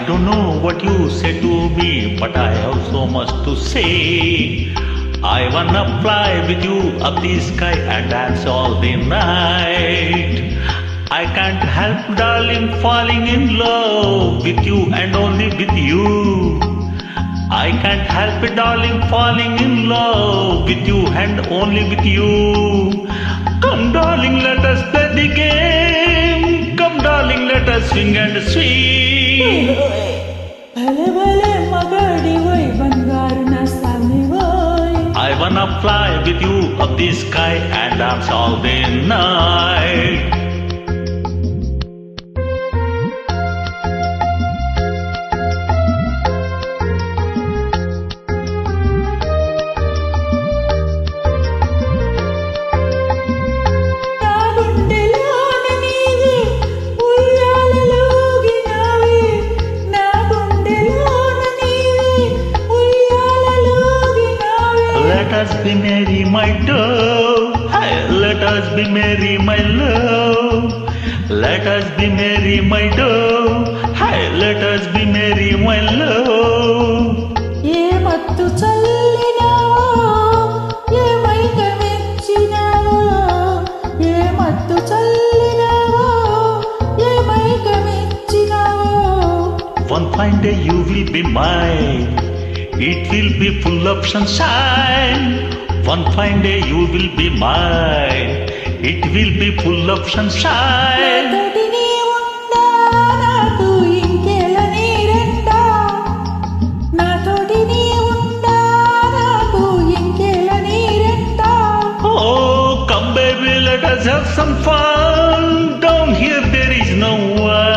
don't know what you say to me, but I have so much to say. I wanna fly with you up the sky and dance all the night. I can't help, darling, falling in love with you and only with you. I can't help it, darling, falling in love with you and only with you. Come, darling, let us play the game. Come, darling, let us swing and swing. ಭಲೆ ಭಲೆ ಮಗಡಿವೈ ಬಂಗಾರನ ಸಾಮಿವೈ. I wanna fly with you up the sky and dance all the night. Let us be merry, my dove. Hey, let us be merry, my love. Let us be merry, my dove. Hey, let us be merry, my love. ఏ మత్తు చల్లినావో ఏ మైక మెచ్చినావో ఏ మత్తు చల్లినావో ఏ మైక మెచ్చినావో. One fine day you will be mine. It will be full of sunshine. One fine day you will be mine. It will be full of sunshine. నాతోటి నీ ఉందా నాకు ఇంకెల నీరెండా. నాతోటి నీ ఉందా నాకు ఇంకెల నీరెండా. Oh, come baby, let us have some fun. Down here there is no one.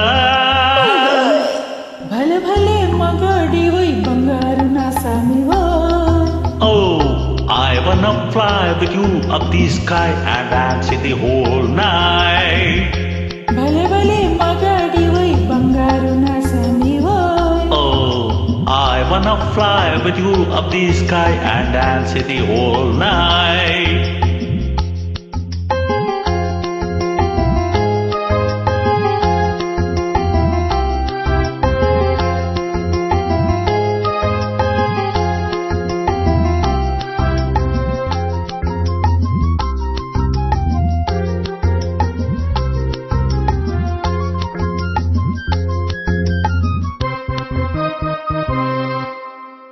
భలే భలే మగడివై బంగారు నా సామివై. Oh, I wanna fly with you up the sky and dance the whole night. భలే భలే మగడివై బంగారు నా సామివై. Oh, I wanna fly with you up the sky and dance the whole night.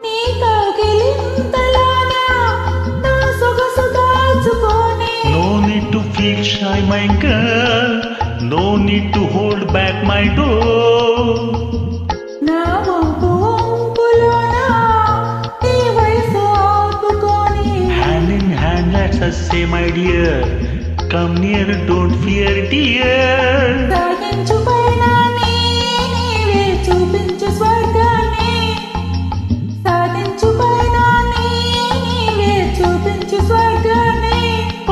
నీ కౌగిలింతలోన నా సొగసు దాచుకోనే. No need to feel shy, my girl. No need to hold back my door. నా వంపు వంపులోన నీ వయసు ఆపుకోని. Hand in hand, let's us say, my dear. Come near, don't fear, dear. సాగించు పయనాన్ని నీవే చూపించు స్వర్గాన్ని. సాగించు పయనాన్ని నీవే చూపించు స్వర్గాన్ని.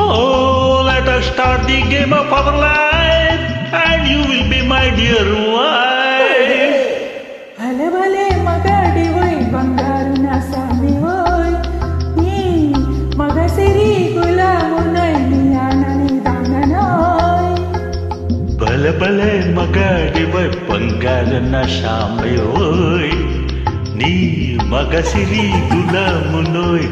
Oh, let us start the game of our life, and you will be my dear wife. భలే భలే మగడివై బంగారు నా సామివై. నీ మగసిరి గులామునై నియానని దాననై. Bale bale magadiwai bangarana shaamayoy. Ni magasiri gulamunoy.